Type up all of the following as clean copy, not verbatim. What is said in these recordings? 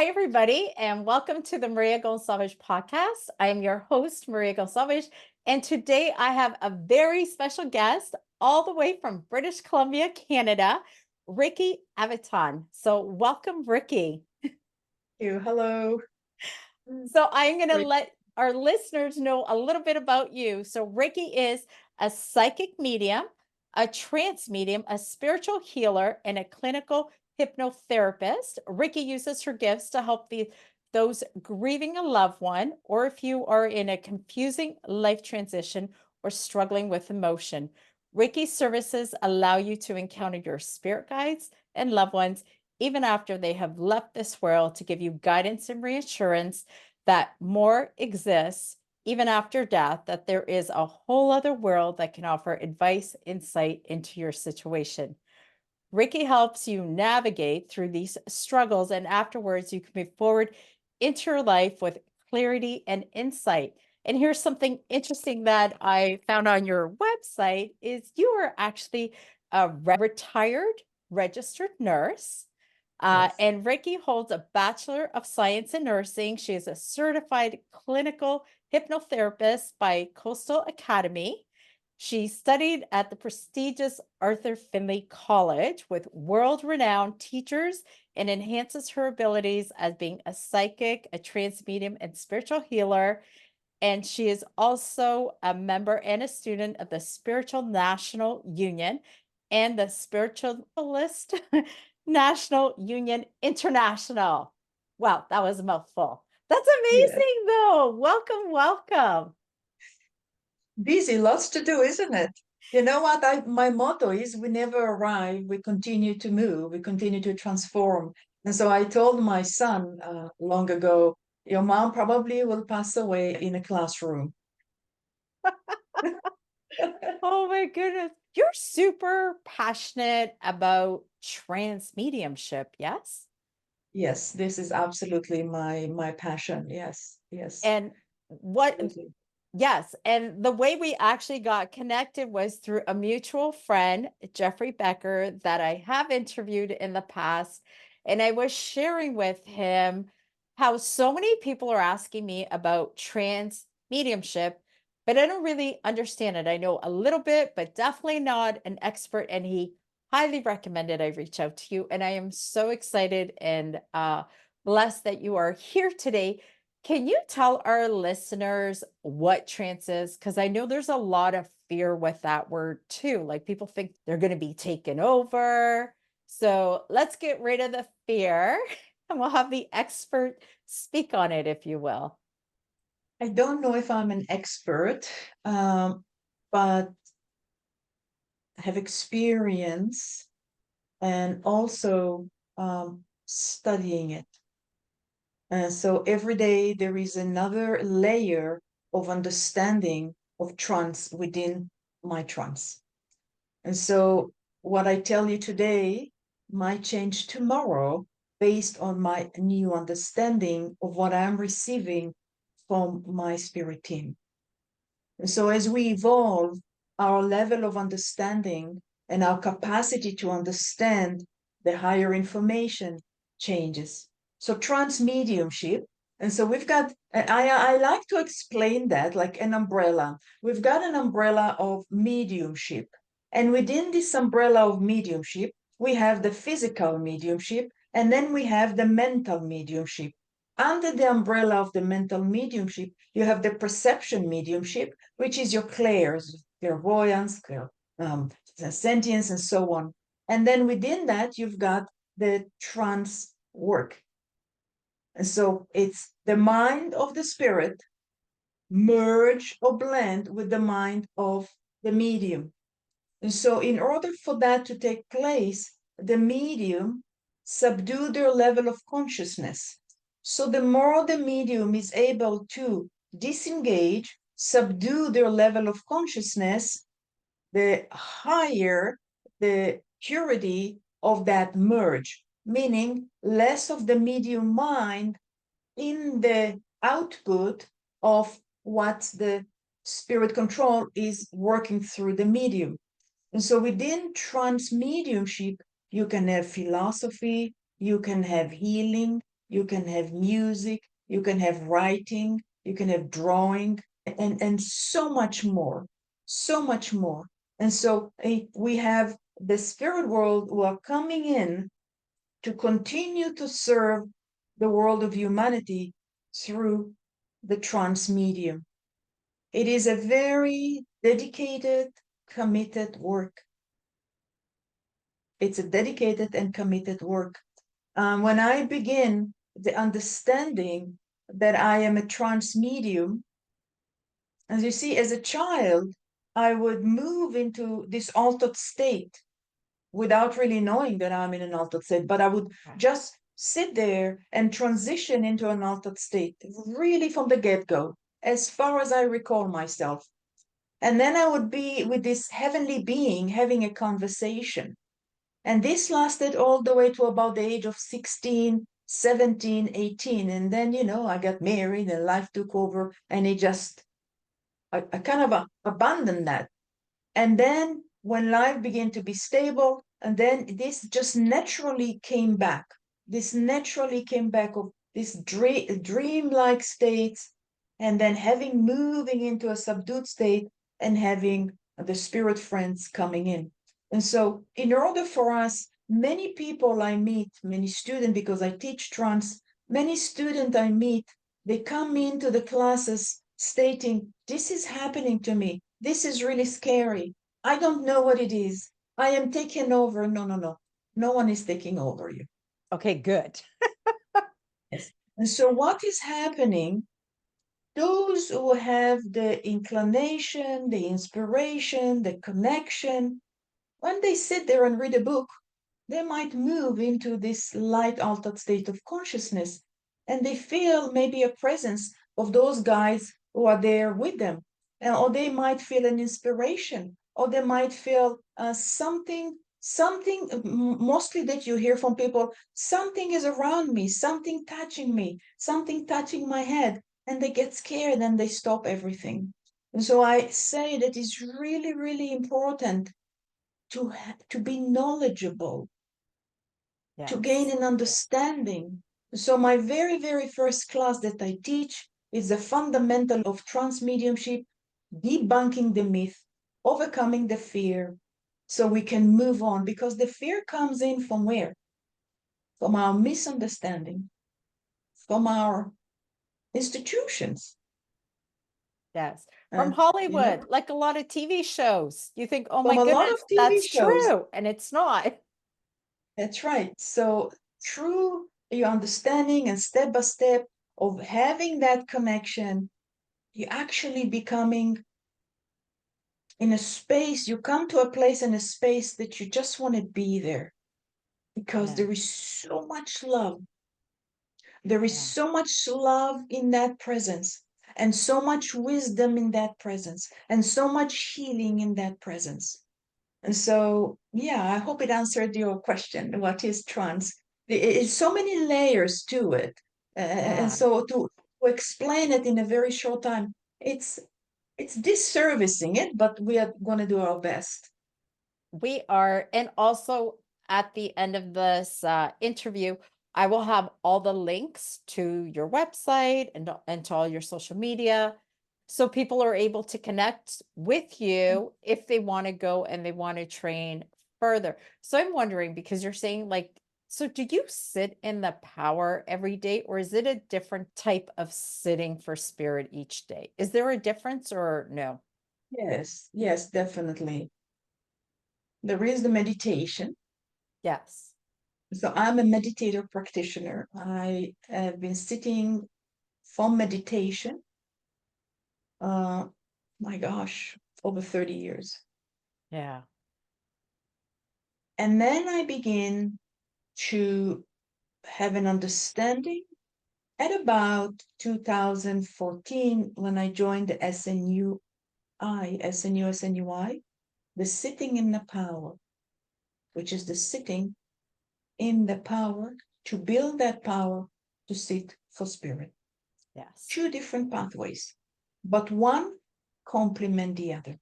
everybody, and welcome to the Maria Goncalves podcast. I am your host, Maria Goncalves, and today I have a very special guest all the way from British Columbia, Canada, Ricky Aviton. So, welcome, Ricky. You. Hello. So, I'm going to Great. let our listeners know a little bit about you. So, Ricky is a psychic medium, a trance medium, a spiritual healer, and a clinical hypnotherapist. Ricky uses her gifts to help those grieving a loved one, or if you are in a confusing life transition or struggling with emotion. Ricky's services allow you to encounter your spirit guides and loved ones even after they have left this world to give you guidance and reassurance that more exists even after death, that there is a whole other world that can offer advice, insight into your situation. Ricky helps you navigate through these struggles, and afterwards, you can move forward into your life with clarity and insight. And here's something interesting that I found on your website is you are actually a retired registered nurse. Yes. And Ricky holds a Bachelor of Science in Nursing. She is a certified clinical hypnotherapist by Coastal Academy. She studied at the prestigious Arthur Findlay College with world renowned teachers and enhances her abilities as being a psychic, a trance medium, and spiritual healer. And she is also a member and a student of the Spiritual National Union and the Spiritualist National Union International. Wow, that was a mouthful. That's Yes. amazing, though. Welcome, welcome. Busy, lots to do, isn't it? You know what? My motto is we never arrive, we continue to move, we continue to transform. And so I told my son long ago, your mom probably will pass away in a classroom. Oh my goodness. You're super passionate about trance mediumship, yes? Yes, this is absolutely my passion. Yes, yes, And what absolutely. yes, and the way we actually got connected was through a mutual friend, Jeffrey Becker, that I have interviewed in the past. And I was sharing with him how so many people are asking me about trance mediumship, but I don't really understand it. I know a little bit, but definitely not an expert. And he highly recommended I reach out to you. And I am so excited and blessed that you are here today. Can you tell our listeners what trance is? Because I know there's a lot of fear with that word too. Like people think they're going to be taken over. So let's get rid of the fear and we'll have the expert speak on it, if you will. I don't know if I'm an expert, but I have experience and also studying it. So every day there is another layer of understanding of trance within my trance. And so what I tell you today might change tomorrow based on my new understanding of what I'm receiving from my spirit team. And so as we evolve, our level of understanding and our capacity to understand the higher information changes. So trans mediumship, and so we've got, I like to explain that like an umbrella. We've got an umbrella of mediumship. And within this umbrella of mediumship, we have the physical mediumship, and then we have the mental mediumship. Under the umbrella of the mental mediumship, you have the perception mediumship, which is your clairs, clairvoyance, sentience, and so on. And then within that, you've got the trance work. And so it's the mind of the spirit merge or blend with the mind of the medium. And so in order for that to take place, the medium subdue their level of consciousness. So the more the medium is able to disengage, subdue their level of consciousness, the higher the purity of that merge, meaning less of the medium mind in the output of what the spirit control is working through the medium. And so within trance mediumship, you can have philosophy, you can have healing, you can have music, you can have writing, you can have drawing, and so much more, so much more. And so we have the spirit world who are coming in to continue to serve the world of humanity through the trance medium. It is a very dedicated, committed work. It's a dedicated and committed work. When I begin the understanding that I am a trance medium, as you see, as a child, I would move into this altered state without really knowing that I'm in an altered state, but I would Right. just sit there and transition into an altered state, really from the get go, as far as I recall myself. And then I would be with this heavenly being having a conversation. And this lasted all the way to about the age of 16, 17, 18. And then, I got married and life took over and I kind of abandoned that. And then when life began to be stable, and then this just naturally came back. This naturally came back of this dream-like states, and then having moving into a subdued state and having the spirit friends coming in. And so in order for us, many people I meet, many students, because I teach trance, many students I meet, they come into the classes stating, this is happening to me. This is really scary. I don't know what it is. I am taken over. No, no, no. No one is taking over you. Okay, good. Yes. And so what is happening, those who have the inclination, the inspiration, the connection, when they sit there and read a book, they might move into this light altered state of consciousness and they feel maybe a presence of those guys who are there with them. Or they might feel an inspiration, or they might feel something mostly that you hear from people, something is around me, something touching my head, and they get scared and they stop everything. And so I say that it's really, really important to be knowledgeable, to gain Yes. an understanding. So my very, very first class that I teach is the fundamental of trance mediumship, debunking the myth, overcoming the fear, so we can move on. Because the fear comes in from where? From our misunderstanding, from our institutions. Yes. From And, Hollywood, like a lot of TV shows. You think, oh my from a lot goodness, of TV that's shows. true. And it's not. That's right. So through your understanding and step by step of having that connection, you're actually becoming in a space, you come to a place in a space that you just want to be there because Yeah. there is so much love. There is Yeah. so much love in that presence, and so much wisdom in that presence, and so much healing in that presence. And so, yeah, I hope it answered your question. What is trance? It's so many layers to it. And Yeah. so to explain it in a very short time, it's it's disservicing it, but we are going to do our best. We are. And also at the end of this interview, I will have all the links to your website and to all your social media. So people are able to connect with you if they want to go and they want to train further. So I'm wondering, because you're saying like, so do you sit in the power every day, or is it a different type of sitting for spirit each day? Is there a difference or no? Yes, yes, definitely. There is the meditation. Yes. So I'm a meditator practitioner. I have been sitting for meditation, uh, my gosh, over 30 years. Yeah. And then I begin to have an understanding at about 2014 when I joined the SNUI, the sitting in the power, which is the sitting in the power to build that power to sit for spirit. Yes. Two different pathways, but one complement the other.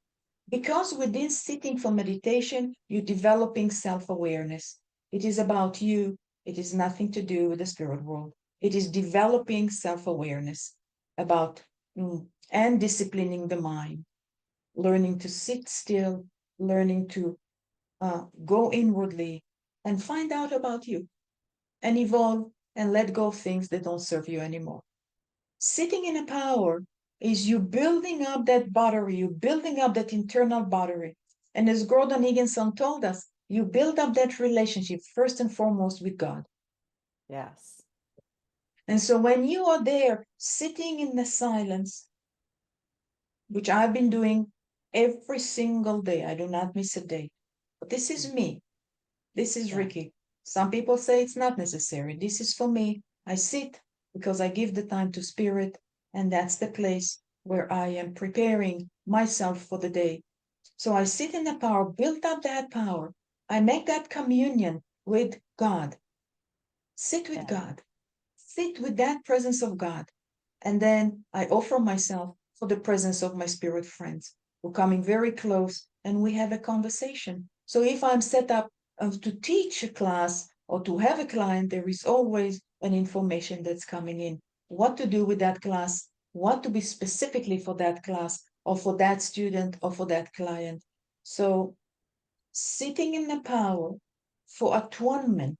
Because within sitting for meditation, you're developing self awareness. It is about you, it is nothing to do with the spirit world. It is developing self-awareness about and disciplining the mind, learning to sit still, learning to go inwardly and find out about you and evolve and let go of things that don't serve you anymore. Sitting in a power is you building up that battery, you building up that internal battery. And as Gordon Higginson told us, you build up that relationship first and foremost with God. Yes. And so when you are there sitting in the silence, which I've been doing every single day, I do not miss a day. But this is me. This is Yeah. Ricky. Some people say it's not necessary. This is for me. I sit because I give the time to spirit, and that's the place where I am preparing myself for the day. So I sit in the power, build up that power. I make that communion with God. Sit with Yeah. God. Sit with that presence of God. And then I offer myself for the presence of my spirit friends who are coming very close and we have a conversation. So if I'm set up to teach a class or to have a client, there is always an information that's coming in. What to do with that class, what to be specifically for that class or for that student or for that client. So sitting in the power for atonement,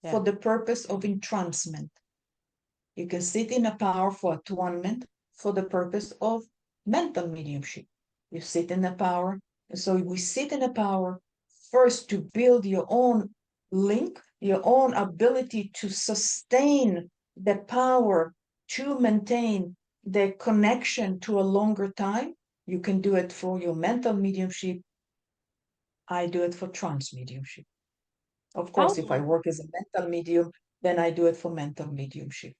for Yeah. the purpose of entrancement. You can sit in a power for atonement for the purpose of mental mediumship. You sit in a power. And so we sit in a power first to build your own link, your own ability to sustain the power to maintain the connection to a longer time. You can do it for your mental mediumship. I do it for trance mediumship. Of How course, if I long work as a mental medium, then I do it for mental mediumship.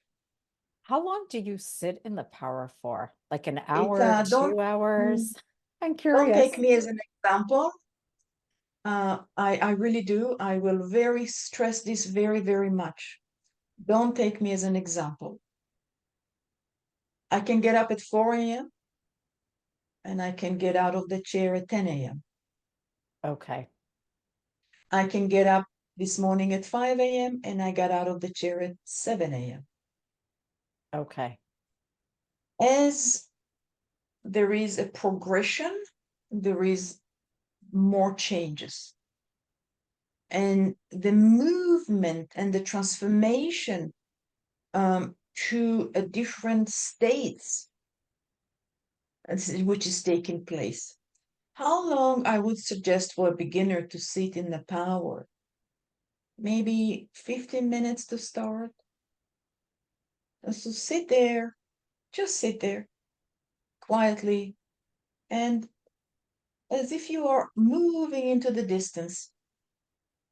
how long do you sit in the power for? Like an It hour, don't 2 hours? I'm don't take curious. me as an example. I really do. I will very stress this very, very much. Don't take me as an example. I can get up at 4 a.m. and I can get out of the chair at 10 a.m. Okay. I can get up this morning at 5 a.m. and I got out of the chair at 7 a.m. Okay. As there is a progression, there is more changes. And the movement and the transformation to a different states which is taking place. How long I would suggest for a beginner to sit in the power? Maybe 15 minutes to start. And so sit there, just sit there quietly and as if you are moving into the distance.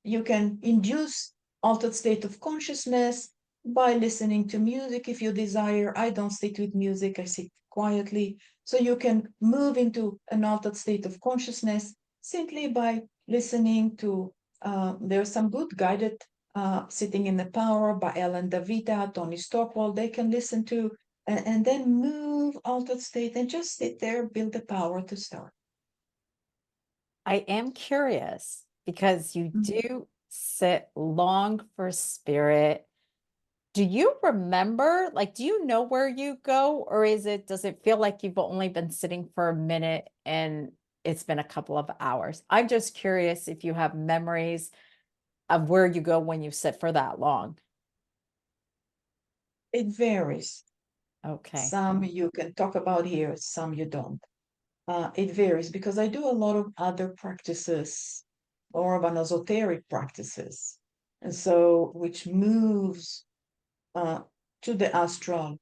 You can induce altered state of consciousness by listening to music if you desire. I don't sit with music, I sit quietly. So you can move into an altered state of consciousness simply by listening to, there's some good guided Sitting in the Power by Ellen Davita, Tony Stockwell, they can listen to, and then move altered state and just sit there, build the power to start. I am curious because you Mhm. do sit long for spirit. Do you remember, like, do you know where you go, or does it feel like you've only been sitting for a minute and it's been a couple of hours? I'm just curious if you have memories of where you go when you sit for that long. It varies. Okay. Some you can talk about here, some you don't. It varies because I do a lot of other practices, more of an esoteric practices, and so which moves uh, to the astral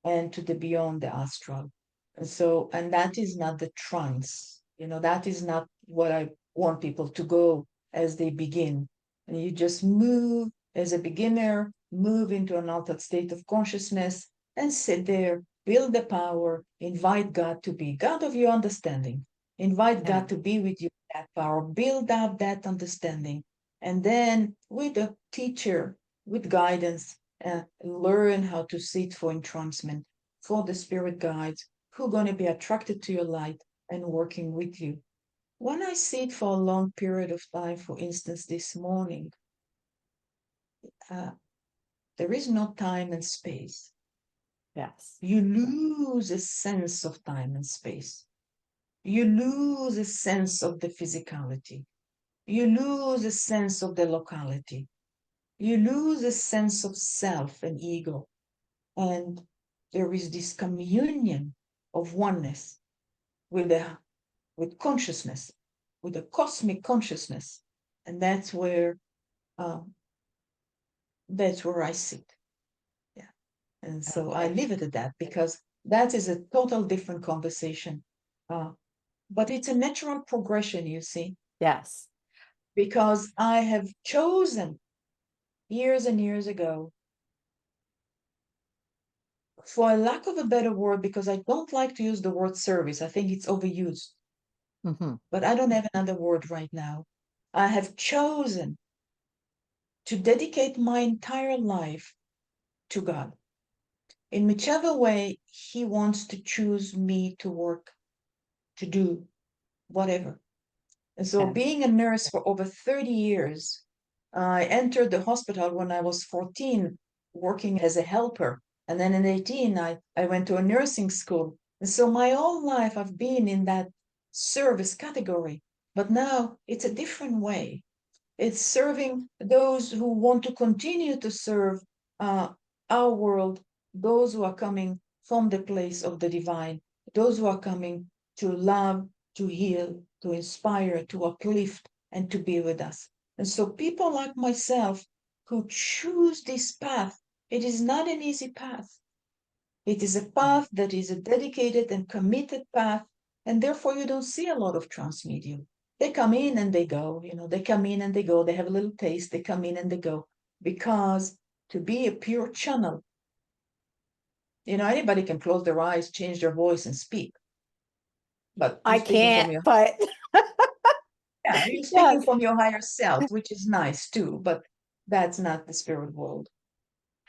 and to the beyond the astral. And so, and that is not the trance, that is not what I want people to go as they begin. And you just move as a beginner, move into an altered state of consciousness and sit there, build the power, invite God to be God of your understanding. Invite Yeah. God to be with you, that power, build up that understanding. And then with a teacher, with guidance, learn how to sit for entrancement, for the spirit guides who are going to be attracted to your light and working with you. When I sit for a long period of time, for instance, this morning, uh, there is no time and space. Yes. You lose a sense of time and space. You lose a sense of the physicality. You lose a sense of the locality. You lose a sense of self and ego. And there is this communion of oneness with with consciousness, with a cosmic consciousness. And um, that's where I sit. Yeah. And so I Okay. leave it at that because that is a total different conversation. Uh, but it's a natural progression, you see, Yes. because I have chosen years and years ago, for a lack of a better word, because I don't like to use the word service. I think it's overused, Hmm. but I don't have another word right now. I have chosen to dedicate my entire life to God in whichever way He wants to choose me to work, to do whatever. And so, Yeah. being a nurse for over 30 years, I entered the hospital when I was 14, working as a helper. And then in 18, I went to a nursing school. And so, my whole life, I've been in that service category. But now it's a different way. It's serving those who want to continue to serve uh, our world, those who are coming from the place of the divine, those who are coming to love, to heal, to inspire, to uplift, and to be with us. And so, people like myself who choose this path, it is not an easy path. It is a path that is a dedicated and committed path, and therefore you don't see a lot of transmedium. They come in and they go, they come in and they go, they have a little taste, they come in and they go. Because to be a pure channel, anybody can close their eyes, change their voice, and speak. But you're I speaking can't, from your but yeah, you're speaking yes. from your higher self, which is nice too, but that's not the spirit world.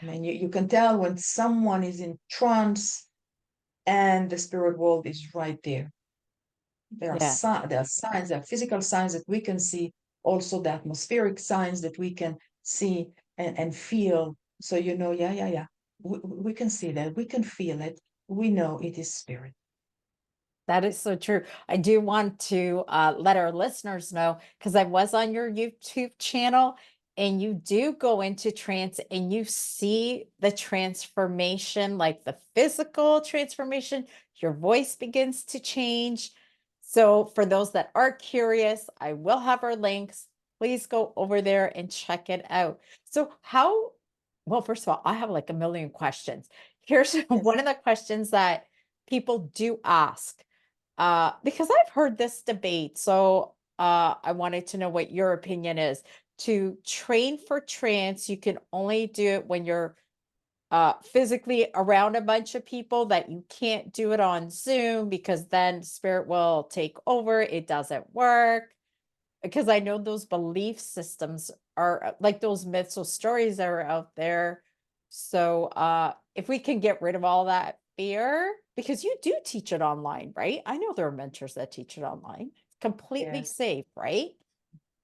I mean, you can tell when someone is in trance and the spirit world is right there. Yeah. There are signs, there are physical signs that we can see, also the atmospheric signs that we can see and feel. So yeah. We can see that, we can feel it. We know it is spirit. That is so true. I do want to let our listeners know because I was on your YouTube channel and you do go into trance and you see the transformation, like the physical transformation. Your voice begins to change. So, for those that are curious, I will have our links. Please go over there and check it out. So, well, first of all, I have like a million questions. Here's Yes. one of the questions that people do ask because I've heard this debate, so I wanted to know what your opinion is. To train for trance, you can only do it when you're physically around a bunch of people, that you can't do it on Zoom because then spirit will take over. It doesn't work. Because I know those belief systems are like those myths or stories that are out there. So if we can get rid of all that fear, because you do teach it online, right? I know there are mentors that teach it online. It's completely Yes. safe, right?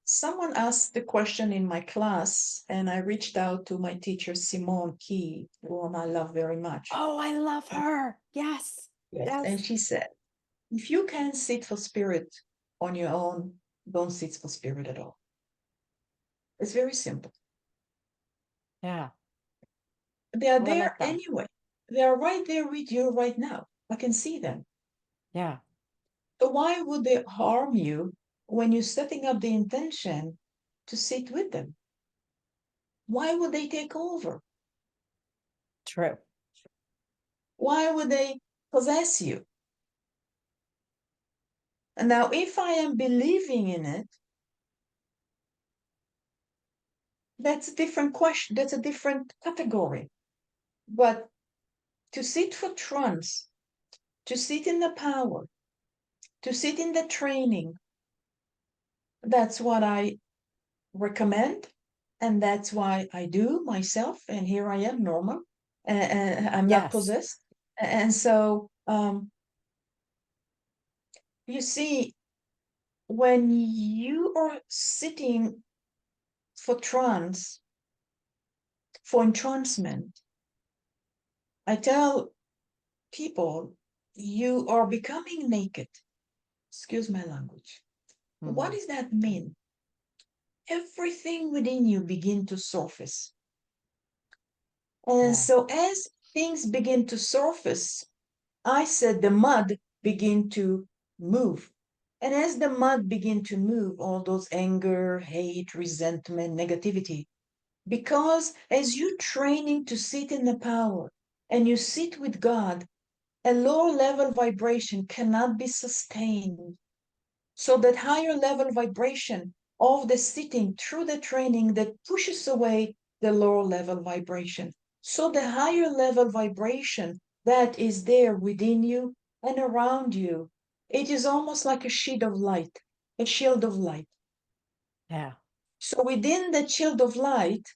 Someone asked the question in my class, and I reached out to my teacher, Simone Key, whom I love very much. Oh, I love her. Yes. Yes. And Yes. she said, if you can sit for spirit on your own, don't sit for spirit at all. It's very simple. Yeah. They are Oh, I there like that. anyway. They are right there with you right now. I can see them. Yeah. So why would they harm you when you're setting up the intention to sit with them? Why would they take over? True. Why would they possess you? And now, if I am believing in it, that's a different question. That's a different category. But to sit for trance, to sit in the power, to sit in the training, that's what I recommend. And that's why I do myself. And here I am, normal. And I'm not Yes. possessed. And so, you see, when you are sitting for trance, for entrancement. I tell people, you are becoming naked. Excuse my language. What Mhm. does that mean? Everything within you begin to surface. And Yeah. so as things begin to surface, I said the mud begin to move. And as the mud begin to move, all those anger, hate, resentment, negativity, because as you training to sit in the power and you sit with God, a lower level vibration cannot be sustained. So that higher level vibration of the sitting through the training that pushes away the lower level vibration. So the higher level vibration that is there within you and around you, it is almost like a sheet of light, a shield of light. Yeah. So within the shield of light,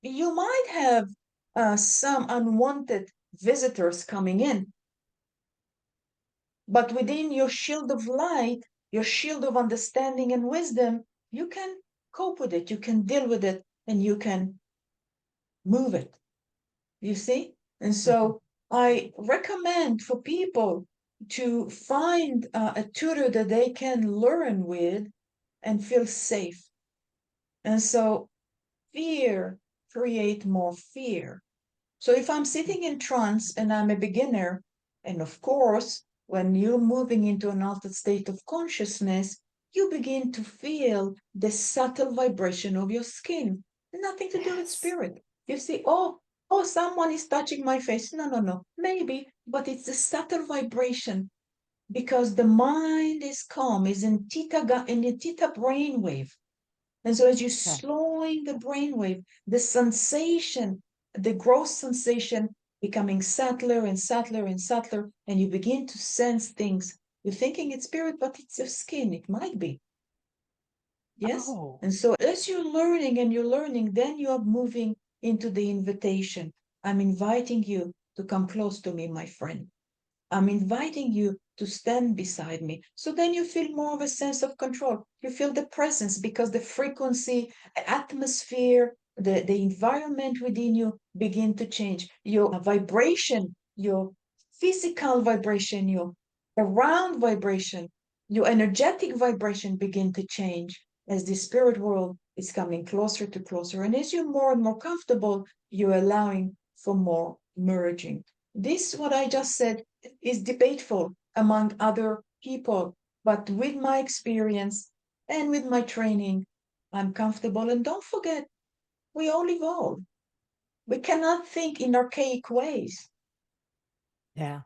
you might have some unwanted visitors coming in, but within your shield of light, your shield of understanding and wisdom, you can cope with it, you can deal with it, and you can move it. You see? And Mhm. so I recommend for people to find a tutor that they can learn with and feel safe. And so fear create more fear. So if I'm sitting in trance and I'm a beginner, and of course, when you're moving into an altered state of consciousness, you begin to feel the subtle vibration of your skin. Nothing to do with Yes. spirit. You see, someone is touching my face. No, no, no. Maybe, but it's the subtle vibration because the mind is calm, is in in the theta brainwave. And so as you're Yeah. slowing the brainwave, the sensation, the gross sensation becoming subtler and subtler and subtler, and you begin to sense things. You're thinking it's spirit, but it's your skin. It might be. Yes? Oh, And so as you're learning and you're learning, then you are moving into the invitation. I'm inviting you to come close to me, my friend. I'm inviting you to stand beside me. So then you feel more of a sense of control. You feel the presence because the frequency, atmosphere, the environment within you begin to change. Your vibration, your physical vibration, your around vibration, your energetic vibration begin to change as the spirit world is coming closer to closer. And as you're more and more comfortable, you're allowing for more merging. This, what I just said, is debateful among other people, but with my experience and with my training, I'm comfortable. And don't forget, we all evolve. We cannot think in archaic ways yeah.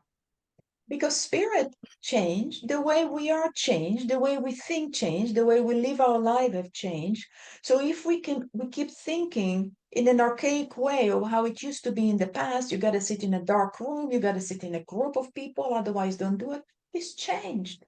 because spirit changed, the way we are changed, the way we think changed, the way we live our life have changed. So if we keep thinking in an archaic way of how it used to be in the past, you got to sit in a dark room, you got to sit in a group of people, otherwise don't do it. It's changed.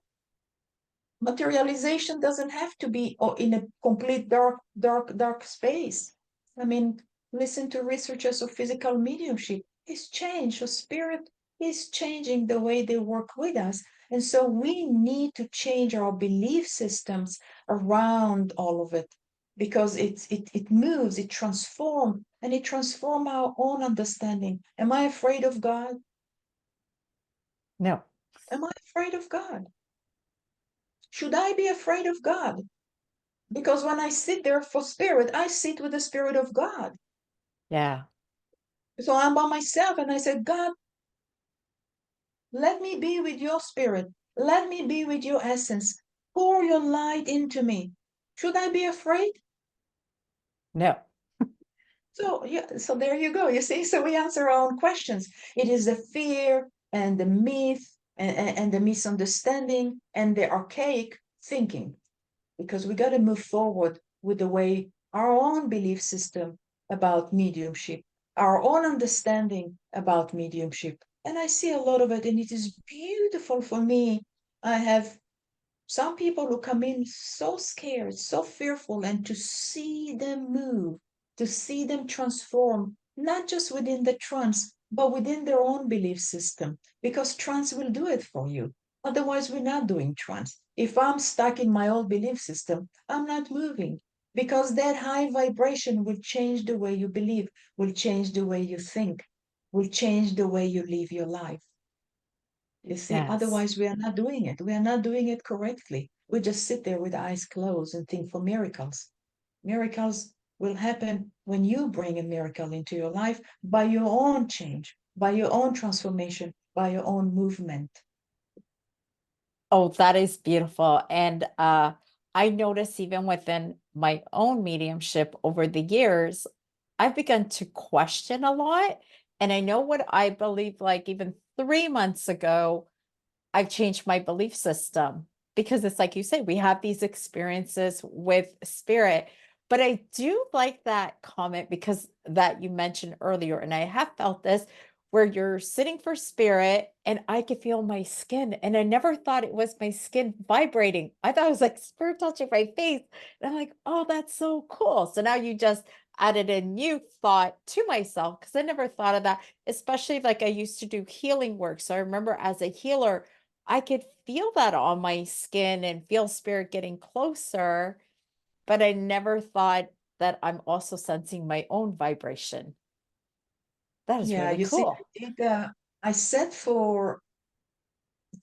Materialization doesn't have to be in a complete dark space. I mean, listen to researchers of physical mediumship. It's changed. So spirit is changing the way they work with us. And so we need to change our belief systems around all of it because it moves, it transforms, and it transforms our own understanding. Am I afraid of God? No. Am I afraid of God? Should I be afraid of God? Because when I sit there for spirit, I sit with the spirit of God. Yeah. So I'm by myself and I said, God, let me be with your spirit. Let me be with your essence. Pour your light into me. Should I be afraid? No. So yeah, so there you go. You see, so we answer our own questions. It is the fear and the myth and the misunderstanding and the archaic thinking because we got to move forward with the way our own belief system about mediumship, our own understanding about mediumship. And I see a lot of it, and it is beautiful for me. I have some people who come in so scared, so fearful, and to see them move, to see them transform, not just within the trance, but within their own belief system, because trance will do it for you. Otherwise, we're not doing trance. If I'm stuck in my old belief system, I'm not moving. because that high vibration will change the way you believe, will change the way you think, will change the way you live your life. You see, Yes. otherwise we are not doing it. We are not doing it correctly. We just sit there with eyes closed and think for miracles. Miracles will happen when you bring a miracle into your life by your own change, by your own transformation, by your own movement. Oh, that is beautiful. And I notice even within my own mediumship over the years, I've begun to question a lot. And I know what I believe, like even 3 months ago, I've changed my belief system because it's like you say, we have these experiences with spirit. But I do like that comment because that you mentioned earlier, and I have felt this where you're sitting for spirit and I could feel my skin. And I never thought it was my skin vibrating. I thought it was like spirit touching my face. And I'm like, oh, that's so cool. So now you just added a new thought to myself because I never thought of that, especially like I used to do healing work. So I remember as a healer, I could feel that on my skin and feel spirit getting closer, but I never thought that I'm also sensing my own vibration. That is Yeah, really you see, cool. I sat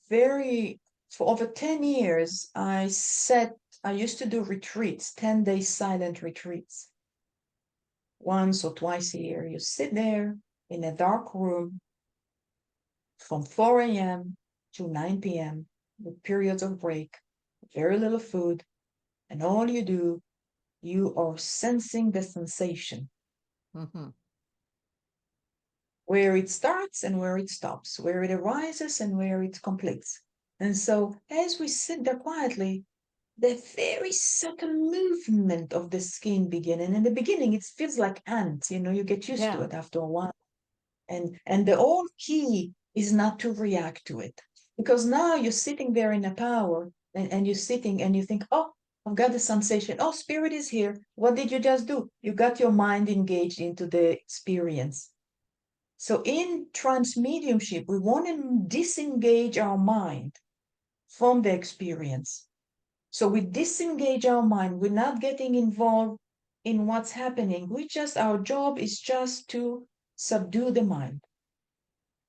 very, for over 10 years, I used to do retreats, 10-day silent retreats, once or twice a year. You sit there in a dark room from 4 a.m. to 9 p.m. with periods of break, very little food, and all you do, you are sensing the sensation, Mhm. where it starts and where it stops, where it arises and where it completes. And so as we sit there quietly, the very subtle movement of the skin begin. And in the beginning, it feels like ants, you get used to Yeah. it after a while. And the whole key is not to react to it. Because now you're sitting there in a power and you're sitting and you think, oh, I've got the sensation. Oh, spirit is here. What did you just do? You got your mind engaged into the experience. So in trance mediumship, we want to disengage our mind from the experience. So we disengage our mind. We're not getting involved in what's happening. Our job is just to subdue the mind,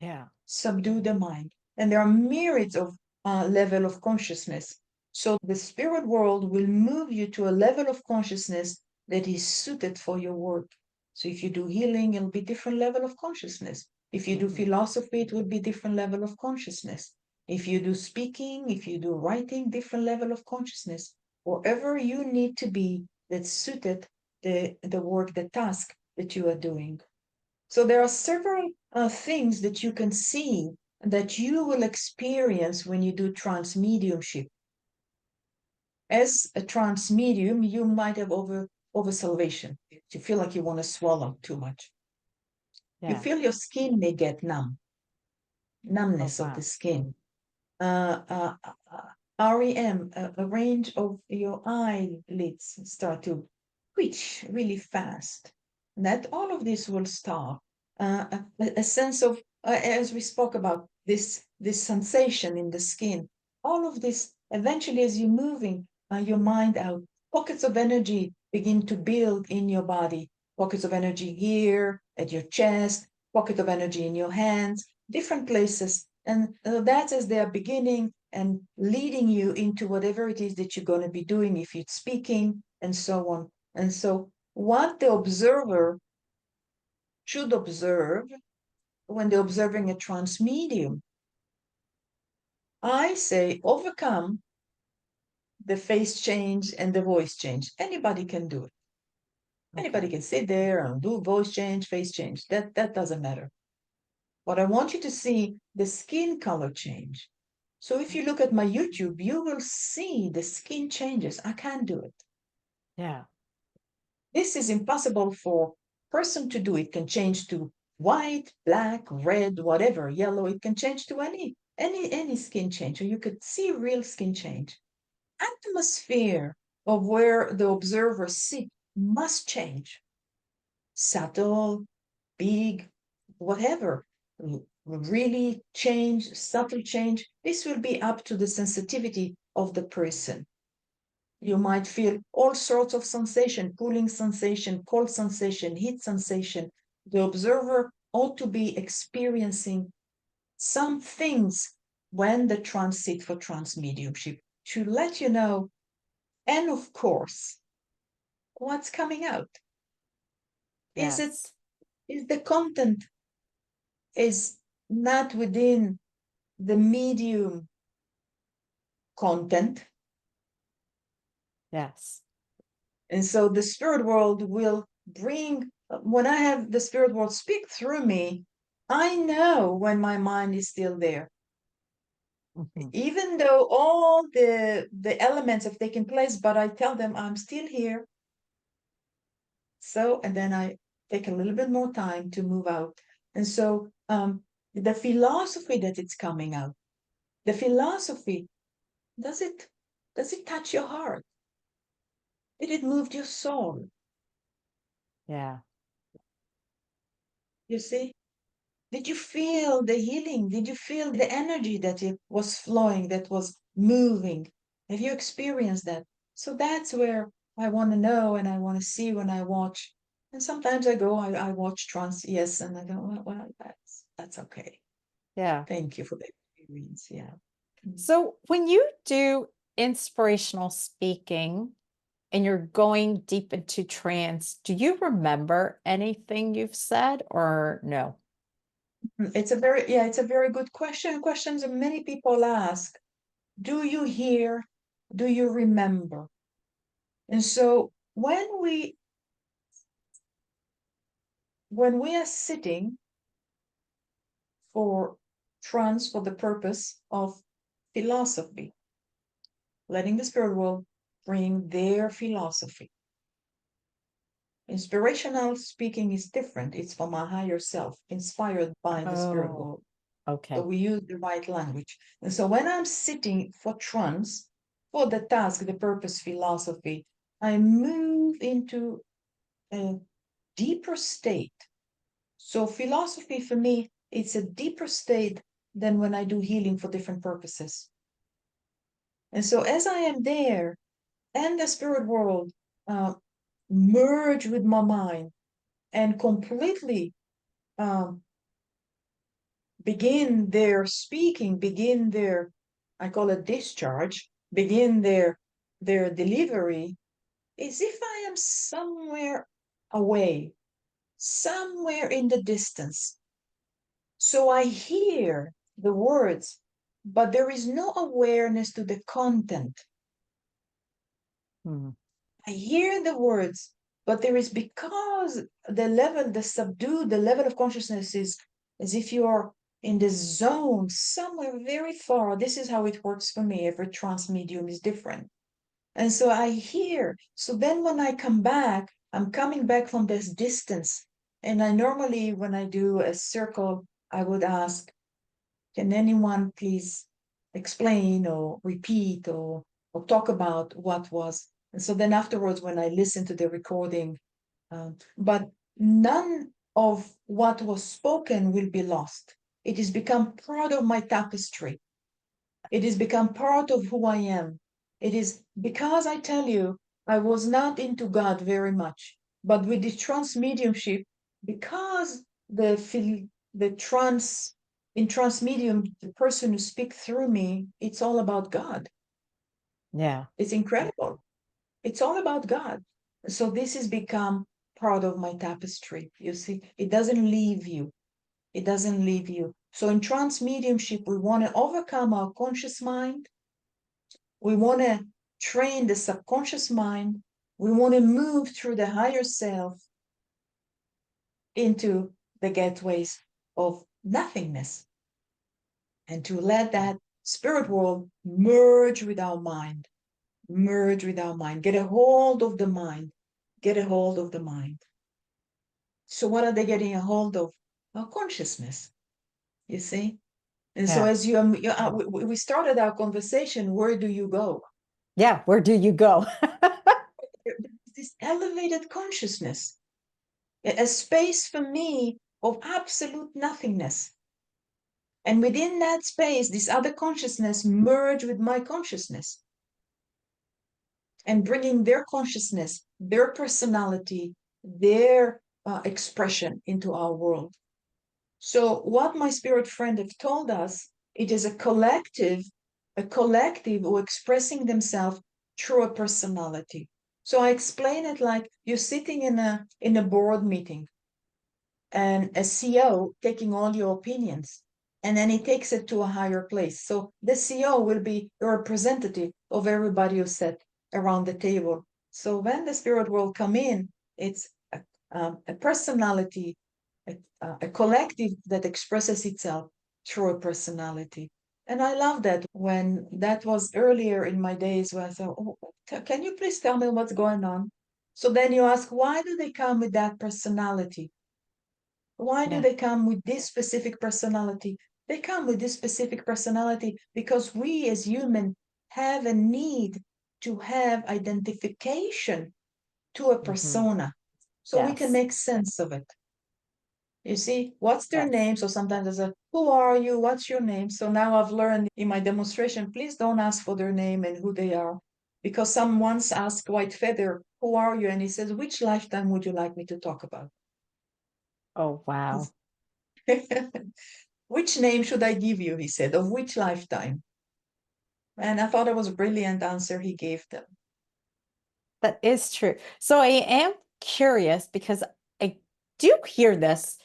Yeah. subdue the mind. And there are myriads of level of consciousness. So the spirit world will move you to a level of consciousness that is suited for your work. So if you do healing, it'll be different level of consciousness. If you do Mhm. philosophy, it will be different level of consciousness. If you do speaking, if you do writing, different level of consciousness. Wherever you need to be that's suited the work, the task that you are doing. So there are several things that you can see that you will experience when you do trance mediumship. As a trance medium, you might have over salivation. You feel like you want to swallow too much. You Yeah. feel your skin may get Oh, numbness of the wow. skin. REM, a range of your eyelids start to twitch really fast. That all of this will stop. A sense of, as we spoke about, this sensation in the skin. All of this, eventually, as you're moving your mind out, pockets of energy begin to build in your body. Pockets of energy here, at your chest, pocket of energy in your hands, different places. And that's as they are beginning and leading you into whatever it is that you're going to be doing, if it's speaking, and so on. And so, what the observer should observe when they're observing a trance medium, I say overcome the face change and the voice change. Anybody can do it. Anybody Okay. can sit there and do voice change, face change. That doesn't matter. But I want you to see the skin color change. So if you look at my YouTube, you will see the skin changes. I can't do it. Yeah. This is impossible for person to do. It can change to white, black, red, whatever, yellow. It can change to any skin change. Or you could see real skin change. Atmosphere of where the observer sits must change. Subtle, big, whatever. Really change, subtle change. This will be up to the sensitivity of the person. You might feel all sorts of sensation, cooling sensation, cold sensation, heat sensation. The observer ought to be experiencing some things when the transit for trance mediumship to let you know. And of course, what's coming out? Yes. Is the content is not within the medium content? Yes. And so the spirit world will bring, when I have the spirit world speak through me, I know when my mind is still there. Mhm. Even though all the elements have taken place, but I tell them I'm still here. So, and then I take a little bit more time to move out. And so the philosophy that it's coming out, the philosophy, does it touch your heart? Did it move your soul? Yeah. You see? Did you feel the healing? Did you feel the energy that it was flowing, that was moving? Have you experienced that? So that's where I want to know and I want to see when I watch. And sometimes I watch trance, yes, and I go, well, that's okay. Yeah. Thank you for the experience. Yeah. Mm. So when you do inspirational speaking and you're going deep into trance, do you remember anything you've said or no? It's a very good question. Questions that many people ask. Do you hear? Do you remember? And so when we are sitting for trance for the purpose of philosophy, letting the spirit world bring their philosophy. Inspirational speaking is different. It's from a higher self, inspired by the spirit world. Oh, So okay. we use the right language. And so when I'm sitting for trance, for the task, the purpose, philosophy, I move into a deeper state. So philosophy for me, it's a deeper state than when I do healing for different purposes. And so as I am there and the spirit world uh, merge with my mind and completely um, begin their speaking, begin their, I call it discharge, begin their delivery, as if I am somewhere away, somewhere in the distance. So I hear the words, but there is no awareness to the content. Hmm. I hear the words, but there is, because the level, the subdued, the level of consciousness is as if you are in the zone somewhere very far. This is how it works for me. Every trance medium is different. And so I hear. So then when I come back, I'm coming back from this distance. And I normally, when I do a circle, I would ask, can anyone please explain or repeat or talk about what was? And so then afterwards, when I listen to the recording, but none of what was spoken will be lost. It has become part of my tapestry. It has become part of who I am. It is because I tell you, I was not into God very much, but with the trance mediumship, because the trance in trance medium, the person who speaks through me, it's all about God. Yeah. It's incredible. It's all about God. So this has become part of my tapestry. You see, it doesn't leave you. It doesn't leave you. So in trance mediumship, we want to overcome our conscious mind. We want to train the subconscious mind. We want to move through the higher self into the gateways of nothingness and to let that spirit world merge with our mind, merge with our mind, get a hold of the mind, get a hold of the mind. So what are they getting a hold of? Our consciousness, you see? And so Yeah. as we started our conversation, where do you go? Yeah. Where do you go? This elevated consciousness, a space for me of absolute nothingness. And within that space, this other consciousness merge with my consciousness. and bringing their consciousness, their personality, their expression into our world. So what my spirit friend have told us, it is a collective who expressing themselves through a personality. So I explain it like you're sitting in a board meeting and a CEO taking all your opinions, and then he takes it to a higher place. So the CEO will be a representative of everybody who sat around the table. So when the spirit world come in, it's a personality, a collective that expresses itself through a personality. And I love that when that was earlier in my days where I thought, oh, can you please tell me what's going on? So then you ask, why do they come with that personality? Why do Yeah. they come with this specific personality? They come with this specific personality because we as humans have a need to have identification to a Hmm. persona so we can Yes. make sense of it. You see, what's their Yes. name? So sometimes there's a, who are you? What's your name? So now I've learned in my demonstration, please don't ask for their name and who they are. Because some once asked White Feather, who are you? And he says, which lifetime would you like me to talk about? Oh, wow. Which name should I give you? He said, of which lifetime? And I thought it was a brilliant answer he gave them. That is true. So I am curious because I do hear this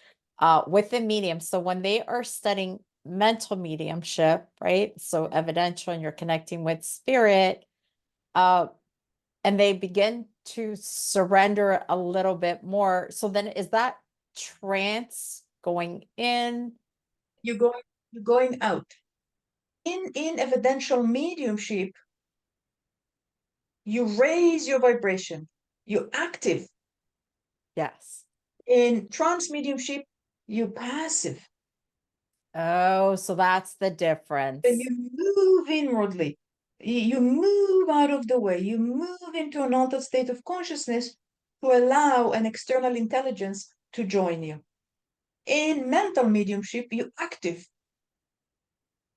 with the medium. So when they are studying mental mediumship, right? So evidential and you're connecting with spirit, uh, and they begin to surrender a little bit more. So then is that trance going in? You're going, you're going out. In evidential mediumship, you raise your vibration. You're active. Yes. In trance mediumship, you're passive. Oh, so that's the And difference. you move inwardly. You move out of the way. You move into an altered state of consciousness to allow an external intelligence to join you. In mental mediumship, you're active.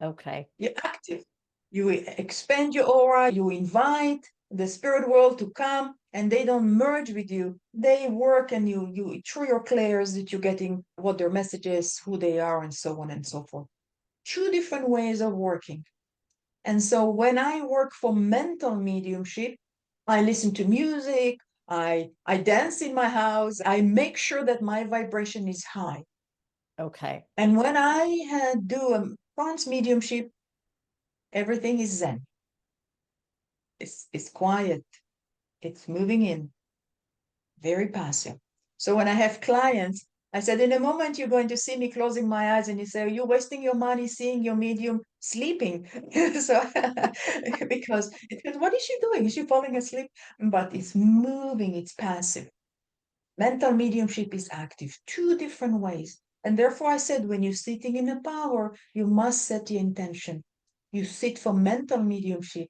Okay. You're active. You expand your aura. You invite the spirit world to come, and they don't merge with you. They work, and you through your clairs that you're getting what their message is, who they are, and so on and so forth. Two different ways of working. And so when I work for mental mediumship, I listen to music, I dance in my house, I make sure that my vibration is high. Okay. And when I do a trance mediumship, everything is zen. It's quiet. It's moving in, very passive. So when I have clients, I said, in a moment you're going to see me closing my eyes, and you say, you're wasting your money seeing your medium sleeping. So because what is she doing? Is she falling asleep? But it's moving, it's passive. Mental mediumship is active, two different ways. And therefore I said, when you're sitting in a power, you must set the intention. You sit for mental mediumship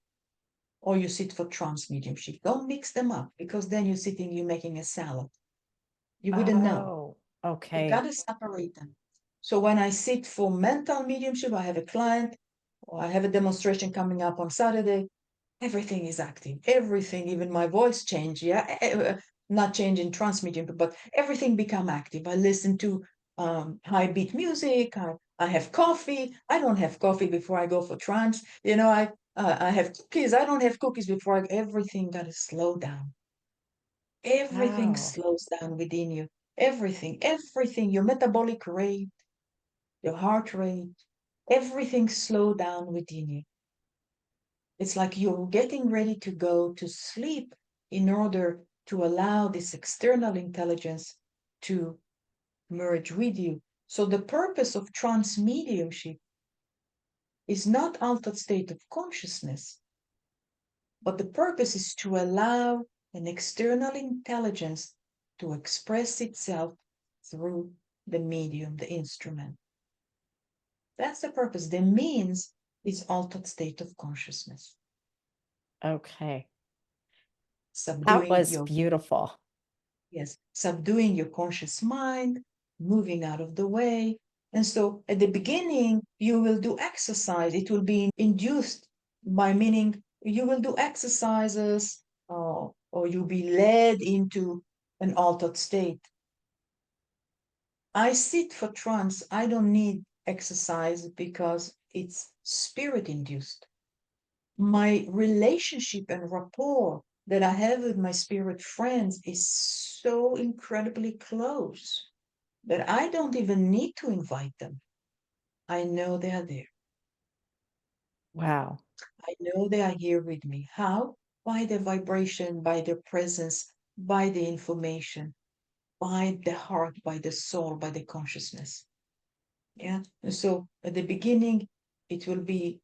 or you sit for trance mediumship. Don't mix them up because then you're sitting, you're making a salad. You wouldn't know. Oh, You got okay. to separate them. So when I sit for mental mediumship, I have a client or I have a demonstration coming up on Saturday. Everything is active. Everything, even my voice change. Yeah, not change in trance medium, but everything become active. I listen to high beat music. I have coffee. I don't have coffee before I go for trance. You know, I have cookies. I don't have cookies before everything got to slow down. Everything Wow. slows down within you. Everything, your metabolic rate, your heart rate, everything slow down within you. It's like you're getting ready to go to sleep in order to allow this external intelligence to merge with you. So the purpose of trance mediumship is not altered state of consciousness, but the purpose is to allow an external intelligence to express itself through the medium, the instrument. That's the purpose. The means is altered state of consciousness, Okay. That subduing was your, beautiful. yes, subduing your conscious mind, moving out of the way. And so at the beginning, you will do exercise. It will be induced by meaning you will do exercises or you'll be led into an altered state. I sit for trance. I don't need exercise because it's spirit induced. My relationship and rapport that I have with my spirit friends is so incredibly close that I don't even need to invite them. I know they are there. Wow. I know they are here with me. How? By the vibration, by their presence, by the information, by the heart, by the soul, by the consciousness. Yeah. And so at the beginning, it will be,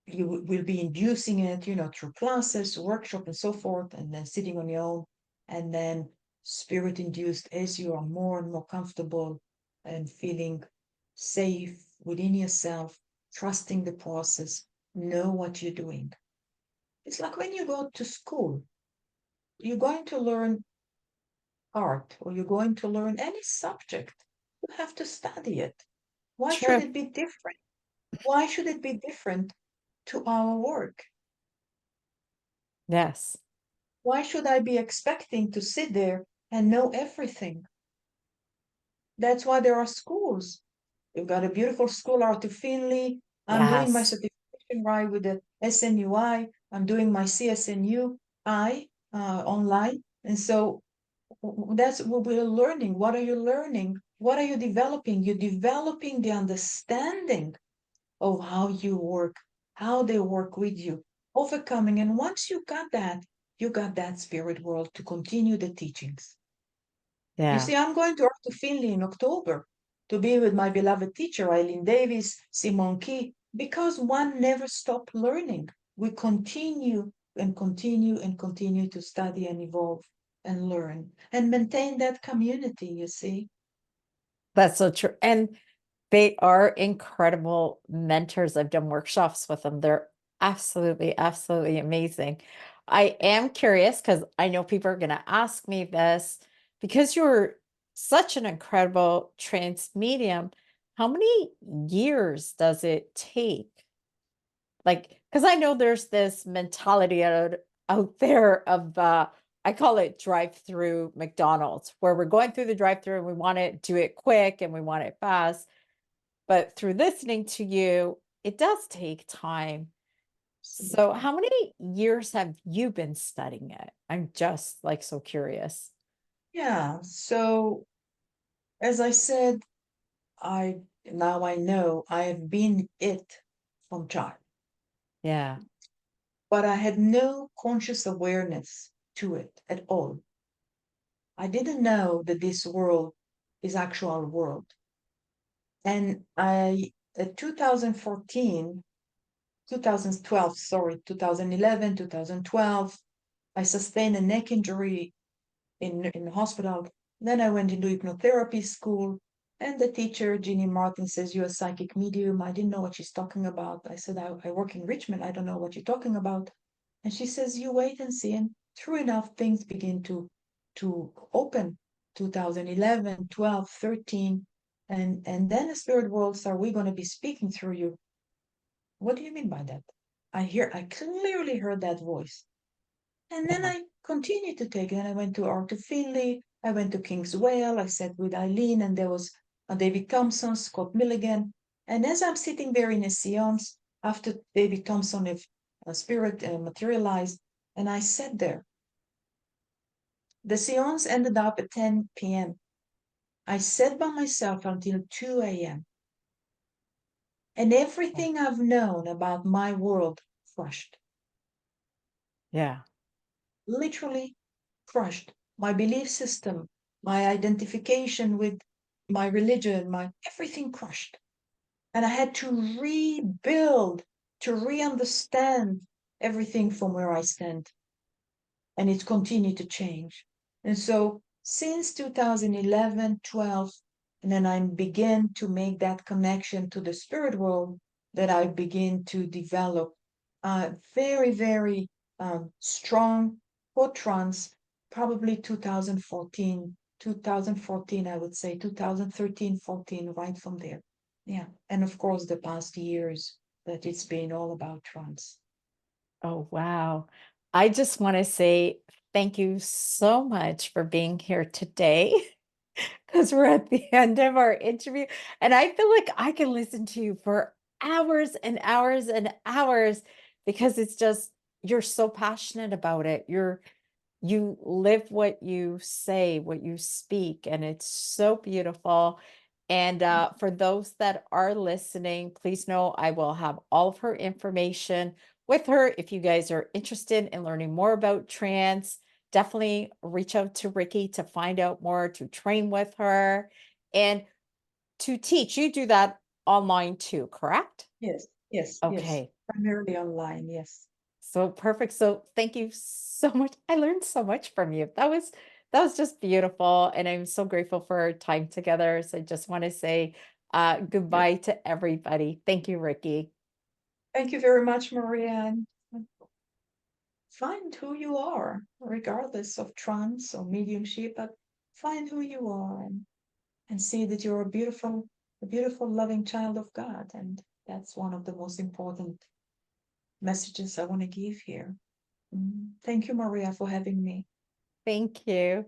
you will be inducing it, through classes, workshop, and so forth, and then sitting on your own, and then spirit induced as you are more and more comfortable and feeling safe within yourself, trusting the process, know what you're doing. It's like when you go to school, you're going to learn art or you're going to learn any subject. You have to study it. Why should True. it be different? Why should it be different to our work? Yes. Why should I be expecting to sit there and know everything? That's why there are schools. We've got a beautiful school, Art of Finley. I'm doing my Yes. certification right with the SNUI. I'm doing my CSNUI online. And so that's what we're learning. What are you learning? What are you developing? You're developing the understanding of how you work, how they work with you, overcoming. And once you got that spirit world to continue the teachings. You Yeah. see, I'm going to Art of Finley in October to be with my beloved teacher, Eileen Davis, Simon Key, because one never stops learning. We continue and continue and continue to study and evolve and learn and maintain that community, you see. That's so true. And they are incredible mentors. I've done workshops with them. They're absolutely, absolutely amazing. I am curious because I know people are going to ask me this because you're such an incredible trance medium. How many years does it take? Like, because I know there's this mentality out there of I call it drive-through McDonald's, where we're going through the drive-through and we want to do it quick and we want it fast. But through listening to you, it does take time. So, Absolutely. how many years have you been studying it? I'm just like so curious. Yeah. So, as I said, I know I have been it from child, Yeah. but I had no conscious awareness to it at all. I didn't know that this world is actual world. And at 2014, 2012, sorry, 2011, 2012, I sustained a neck injury in the hospital. Then I went into hypnotherapy school, and the teacher, Jeannie Martin, says, "You're a psychic medium." I didn't know what she's talking about. I said, I work in Richmond. I don't know what you're talking about. And she says, "You wait and see." And true enough, things begin to open 2011, 12, 13. And then the spirit world said, "We're going to be speaking through you." What do you mean by that? I clearly heard that voice. And then Yeah. I continued to take it. And I went to Art of Finley. I went to Kingswell. I sat with Eileen, and there was David Thompson, Scott Milligan. And as I'm sitting there in a seance, after David Thompson, if a spirit materialized, and I sat there. The seance ended up at 10 p.m. I sat by myself until 2 a.m. And everything I've known about my world crushed, Yeah. literally crushed. My belief system, my identification with my religion, my everything crushed. And I had to rebuild, to re-understand everything from where I stand. And it's continued to change. And so since 2011, 12, and then I began to make that connection to the spirit world, that I begin to develop very, very strong for trance, probably 2014, I would say 2013, 14, right from there. Yeah. And of course, the past years that it's been all about trance. Oh, wow. I just want to say thank you so much for being here today because we're at the end of our interview. And I feel like I can listen to you for hours and hours and hours because it's just, you're so passionate about it. You live what you say, what you speak, and it's so beautiful. And for those that are listening, please know I will have all of her information with her. If you guys are interested in learning more about trance, definitely reach out to Ricky to find out more, to train with her, and to teach. You do that online too, correct? Yes, yes, yes. Okay. Primarily online, yes. So perfect. So thank you so much. I learned so much from you. That was just beautiful. And I'm so grateful for our time together. So I just want to say Yeah. goodbye to everybody. Thank you, Ricky. Thank you very much, Maria. And find who you are, regardless of trance or mediumship, but find who you are and see that you're a beautiful, loving child of God. And that's one of the most important messages I want to give here. Thank you, Maria, for having me. Thank you.